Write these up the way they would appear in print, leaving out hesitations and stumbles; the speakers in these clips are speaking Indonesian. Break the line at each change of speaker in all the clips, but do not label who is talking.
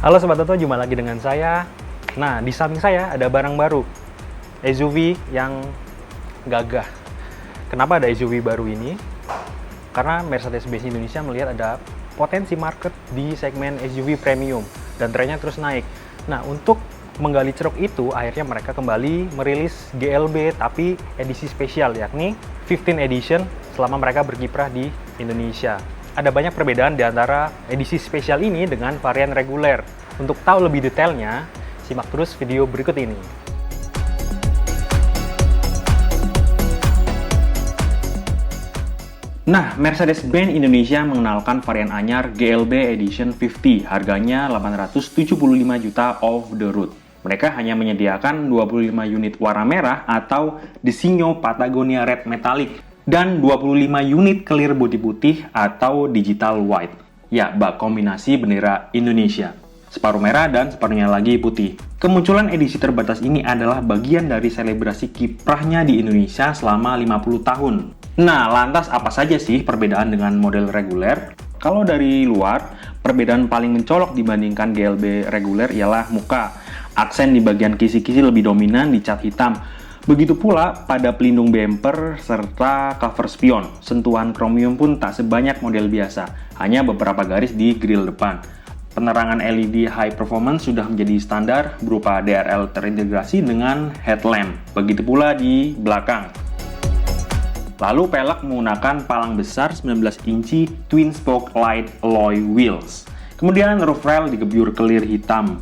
Halo Sobat Toto, jumpa lagi dengan saya. Nah, di samping saya ada barang baru, SUV yang gagah. Kenapa ada SUV baru ini? Karena Mercedes-Benz Indonesia melihat ada potensi market di segmen SUV premium dan trennya terus naik. Nah, untuk menggali ceruk itu, akhirnya mereka kembali merilis GLB tapi edisi spesial, yakni 15 edition selama mereka berkiprah di Indonesia. Ada banyak perbedaan di antara edisi spesial ini dengan varian reguler. Untuk tahu lebih detailnya, simak terus video berikut ini. Nah, Mercedes-Benz Indonesia mengenalkan varian anyar GLB Edition 50, harganya 875 juta off the road. Mereka hanya menyediakan 25 unit warna merah atau Designo Patagonia Red Metallic dan 25 unit clear bodi putih atau digital white. Ya, bak kombinasi bendera Indonesia. Separuh merah dan separuhnya lagi putih. Kemunculan edisi terbatas ini adalah bagian dari selebrasi kiprahnya di Indonesia selama 50 tahun. Nah, lantas apa saja sih perbedaan dengan model reguler? Kalau dari luar, perbedaan paling mencolok dibandingkan GLB reguler ialah muka. Aksen di bagian kisi-kisi lebih dominan dicat hitam. Begitu pula pada pelindung bumper serta cover spion. Sentuhan kromium pun tak sebanyak model biasa, hanya beberapa garis di grill depan. Penerangan LED high performance sudah menjadi standar berupa DRL terintegrasi dengan headlamp. Begitu pula di belakang. Lalu pelek menggunakan palang besar 19 inci twin spoke light alloy wheels. Kemudian roof rail digebyur clear hitam.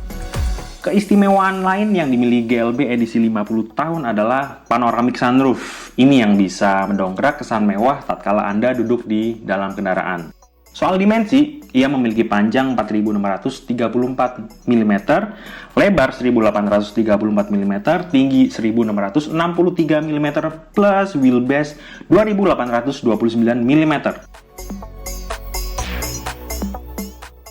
Keistimewaan lain yang dimiliki GLB edisi 50 tahun adalah panoramic sunroof. Ini yang bisa mendongkrak kesan mewah tatkala Anda duduk di dalam kendaraan. Soal dimensi, ia memiliki panjang 4.634 mm, lebar 1.834 mm, tinggi 1.663 mm, plus wheelbase 2.829 mm.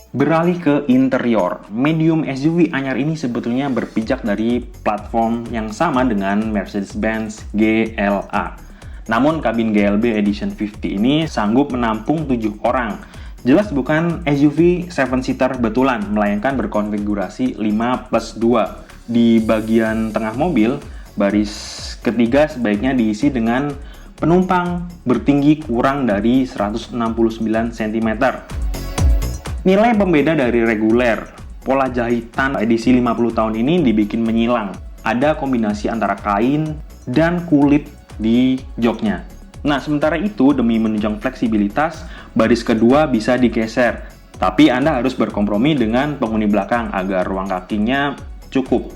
Beralih ke interior, medium SUV anyar ini sebetulnya berpijak dari platform yang sama dengan Mercedes-Benz GLA. Namun kabin GLB Edition 50 ini sanggup menampung 7 orang. Jelas bukan SUV 7-seater betulan, melainkan berkonfigurasi 5+2. Di bagian tengah mobil, baris ketiga sebaiknya diisi dengan penumpang bertinggi kurang dari 169 cm. Nilai pembeda dari reguler, pola jahitan edisi 50 tahun ini dibikin menyilang. Ada kombinasi antara kain dan kulit di joknya. Nah, sementara itu demi menunjang fleksibilitas, baris kedua bisa digeser. Tapi Anda harus berkompromi dengan penghuni belakang agar ruang kakinya cukup.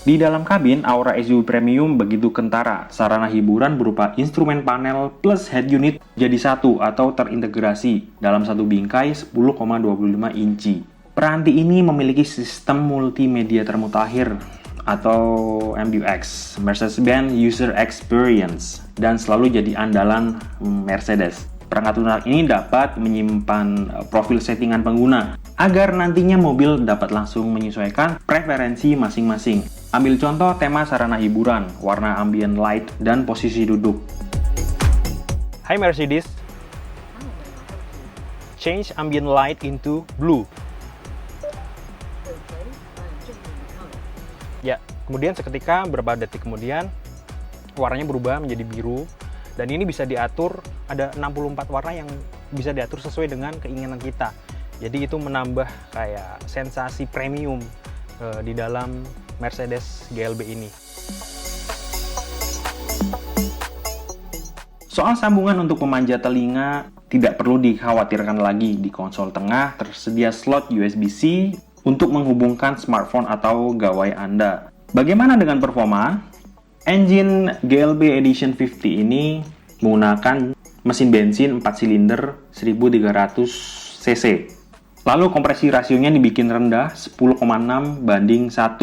Di dalam kabin, aura SUV premium begitu kentara. Sarana hiburan berupa instrumen panel plus head unit jadi satu atau terintegrasi dalam satu bingkai 10,25 inci. Peranti ini memiliki sistem multimedia termutakhir atau MBUX, Mercedes-Benz User Experience, dan selalu jadi andalan Mercedes. Perangkat lunak ini dapat menyimpan profil settingan pengguna agar nantinya mobil dapat langsung menyesuaikan preferensi masing-masing. Ambil contoh tema sarana hiburan, warna ambient light, dan posisi duduk. Hai Mercedes, change ambient light into blue. Ya, kemudian seketika beberapa detik kemudian warnanya berubah menjadi biru dan ini bisa diatur, ada 64 warna yang bisa diatur sesuai dengan keinginan kita. Jadi itu menambah kayak sensasi premium di dalam Mercedes GLB ini. Soal sambungan untuk pemanjat telinga tidak perlu dikhawatirkan lagi. Di konsol tengah tersedia slot USB-C untuk menghubungkan smartphone atau gawai Anda. Bagaimana dengan performa? Engine GLB Edition 50 ini menggunakan mesin bensin 4 silinder 1300 cc. Lalu kompresi rasionya dibikin rendah 10,6 banding 1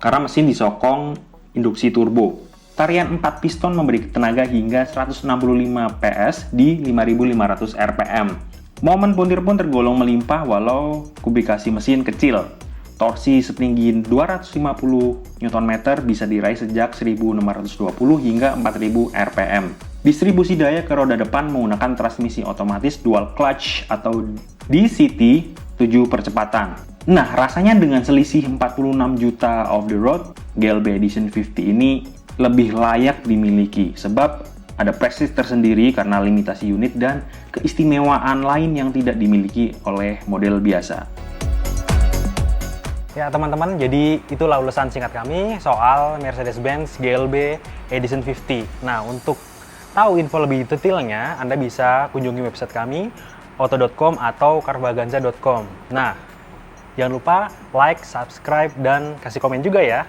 karena mesin disokong induksi turbo. Tarian 4 piston memberi tenaga hingga 165 PS di 5500 rpm. Momen puntir pun tergolong melimpah walau kubikasi mesin kecil. Torsi setinggi 250 Nm bisa diraih sejak 1620 hingga 4000 rpm. Distribusi daya ke roda depan menggunakan transmisi otomatis dual clutch atau di City 7 percepatan. Nah, rasanya dengan selisih 46 juta off the road, GLB Edition 50 ini lebih layak dimiliki sebab ada prestis tersendiri karena limitasi unit dan keistimewaan lain yang tidak dimiliki oleh model biasa.
Ya teman-teman, jadi itulah ulasan singkat kami soal Mercedes-Benz GLB Edition 50. Nah, untuk tahu info lebih detailnya, Anda bisa kunjungi website kami, auto.com atau carvaganza.com. Nah, jangan lupa like, subscribe, dan kasih komen juga ya.